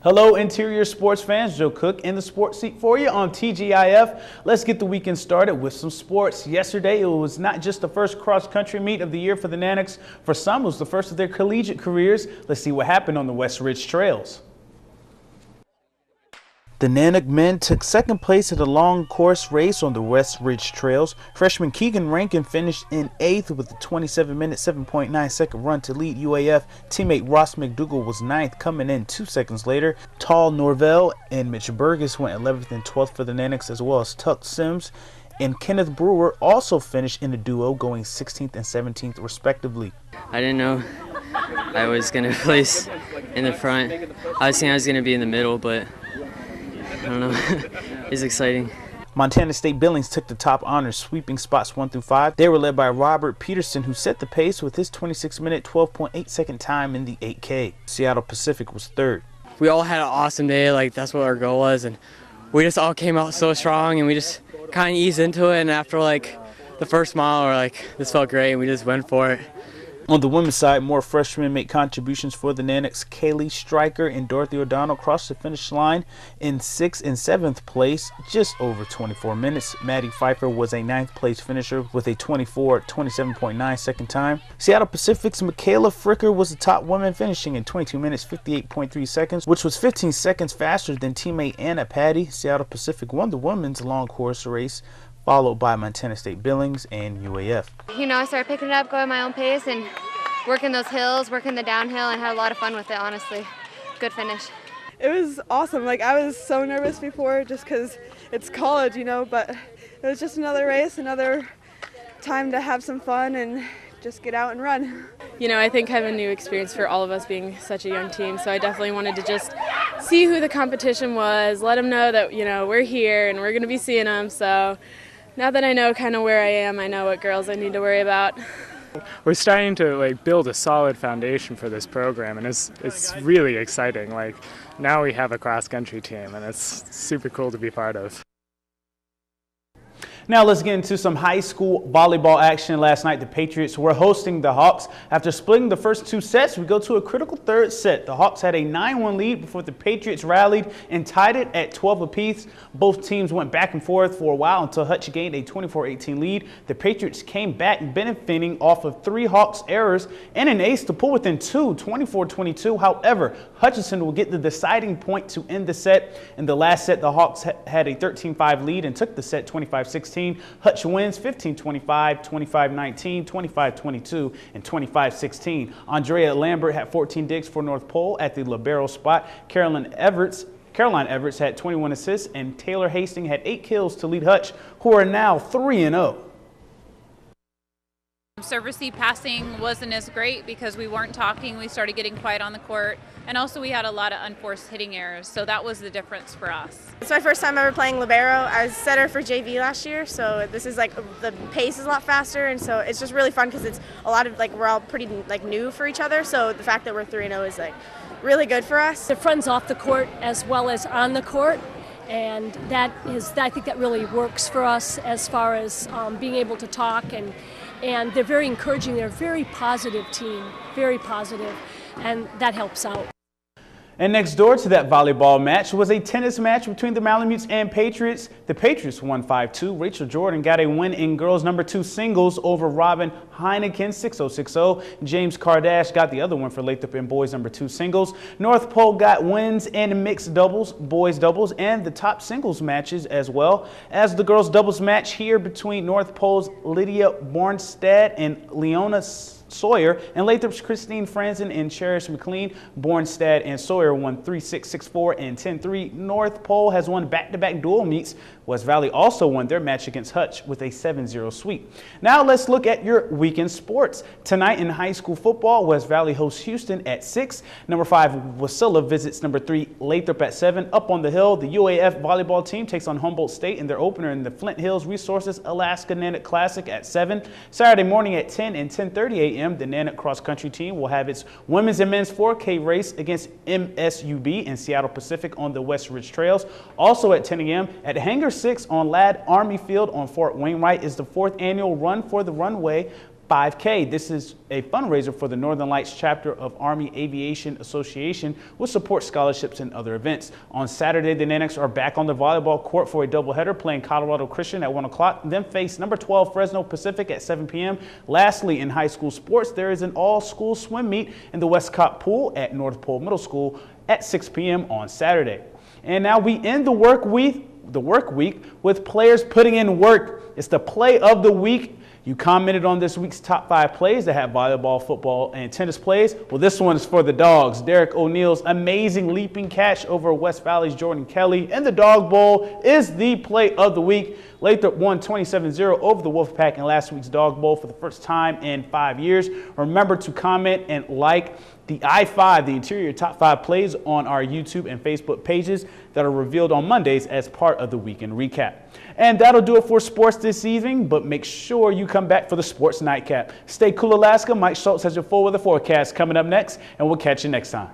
Hello, interior sports fans. Joe Cook in the sports seat for you on TGIF. Let's get the weekend started with some sports. Yesterday, it was not just the first cross-country meet of the year for the Nanics. For some, it was the first of their collegiate careers. Let's see what happened on the West Ridge Trails. The Nanick men took second place at a long course race on the West Ridge Trails. Freshman Keegan Rankin finished in 8th with a 27-minute, 7.9-second run to lead UAF. Teammate Ross McDougall was 9th, coming in 2 seconds later. Tal Norvell and Mitch Burgess went 11th and 12th for the Nanics, as well as Tuck Sims and Kenneth Brewer also finished in a duo, going 16th and 17th respectively. I didn't know I was going to place in the front. I was thinking I was going to be in the middle, but I don't know. It's exciting. Montana State Billings took the top honors, sweeping spots 1 through 5. They were led by Robert Peterson, who set the pace with his 26-minute, 12.8-second time in the 8K. Seattle Pacific was 3rd. We all had an awesome day. That's what our goal was, and we just all came out so strong, and we just kind of eased into it. And after the first mile, we're this felt great, and we just went for it. On the women's side, more freshmen made contributions for the Nanics. Kaylee Stryker and Dorothy O'Donnell crossed the finish line in 6th and 7th place, just over 24 minutes. Maddie Pfeiffer was a 9th place finisher with a 27.9-second time. Seattle Pacific's Michaela Fricker was the top woman, finishing in 22 minutes, 58.3 seconds, which was 15 seconds faster than teammate Anna Patty. Seattle Pacific won the women's long course race, followed by Montana State Billings and UAF. I started picking it up, going my own pace, and working those hills, working the downhill, and had a lot of fun with it, honestly. Good finish. It was awesome. I was so nervous before just because it's college, but it was just another race, another time to have some fun and just get out and run. I think kind of a new experience for all of us being such a young team, so I definitely wanted to just see who the competition was, let them know that, we're here and we're going to be seeing them. So now that I know kind of where I am, I know what girls I need to worry about. We're starting to build a solid foundation for this program, and it's really exciting. Now we have a cross-country team, and it's super cool to be part of. Now let's get into some high school volleyball action. Last night, the Patriots were hosting the Hawks. After splitting the first 2 sets, we go to a critical third set. The Hawks had a 9-1 lead before the Patriots rallied and tied it at 12 apiece. Both teams went back and forth for a while until Hutch gained a 24-18 lead. The Patriots came back, benefiting off of 3 Hawks errors and an ace to pull within 2, 24-22. However, Hutchinson will get the deciding point to end the set. In the last set, the Hawks had a 13-5 lead and took the set 25-16. Hutch wins 15-25, 25-19, 25-22, and 25-16. Andrea Lambert had 14 digs for North Pole at the libero spot. Caroline Everts had 21 assists, and Taylor Hastings had 8 kills to lead Hutch, who are now 3-0. Service seed passing wasn't as great because we weren't talking. We started getting quiet on the court, and also we had a lot of unforced hitting errors, so that was the difference for us. It's my first time ever playing libero. I was setter for JV last year, so this is the pace is a lot faster, and so it's just really fun because it's a lot of we're all pretty new for each other, so the fact that we're 3-0 is really good for us. They're friends off the court as well as on the court. And I think that really works for us as far as being able to talk, and they're very encouraging. They're a very positive team, very positive, and that helps out. And next door to that volleyball match was a tennis match between the Malamutes and Patriots. The Patriots won 5-2. Rachel Jordan got a win in girls number 2 singles over Robin Heineken 6-0, 6-0. James Kardash got the other one for Lathrop in boys number 2 singles. North Pole got wins in mixed doubles, boys doubles, and the top singles matches as well as the girls doubles match here between North Pole's Lydia Bornstad and Leona Sawyer and Lathrop's Christine Franzen and Cherish McLean. Bornstad and Sawyer won 3-6, 6-4, and 10-3. North Pole has won back-to-back dual meets. West Valley also won their match against Hutch with a 7-0 sweep. Now let's look at your weekend sports. Tonight in high school football, West Valley hosts Houston at 6. Number 5, Wasilla visits number 3, Lathrop at 7. Up on the hill, the UAF volleyball team takes on Humboldt State in their opener in the Flint Hills Resources Alaska Nanick Classic at 7. Saturday morning at 10 and 10:30 a.m., the Nanick cross-country team will have its women's and men's 4K race against MSUB and Seattle Pacific on the West Ridge Trails. Also at 10 a.m. at Hangar 6 on Ladd Army Field on Fort Wainwright is the 4th annual Run for the Runway 5K. This is a fundraiser for the Northern Lights chapter of Army Aviation Association, which supports scholarships and other events. On Saturday, the Natics are back on the volleyball court for a doubleheader, playing Colorado Christian at 1 o'clock, then face number 12 Fresno Pacific at 7 p.m. Lastly, in high school sports, there is an all-school swim meet in the Westcott Pool at North Pole Middle School at 6 p.m. on Saturday. And now we end the work week with players putting in work. It's the play of the week. You commented on this week's top 5 plays that have volleyball, football, and tennis plays. Well, this one is for the Dogs. Derek O'Neal's amazing leaping catch over West Valley's Jordan Kelly in the Dog Bowl is the play of the week. Lathrop won 27-0 over the Wolfpack in last week's Dog Bowl for the first time in 5 years. Remember to comment and like the I-5, the interior top 5 plays on our YouTube and Facebook pages that are revealed on Mondays as part of the weekend recap. And that'll do it for sports this evening, but make sure you come back for the Sports Nightcap. Stay cool, Alaska. Mike Schultz has your full weather forecast coming up next, and we'll catch you next time.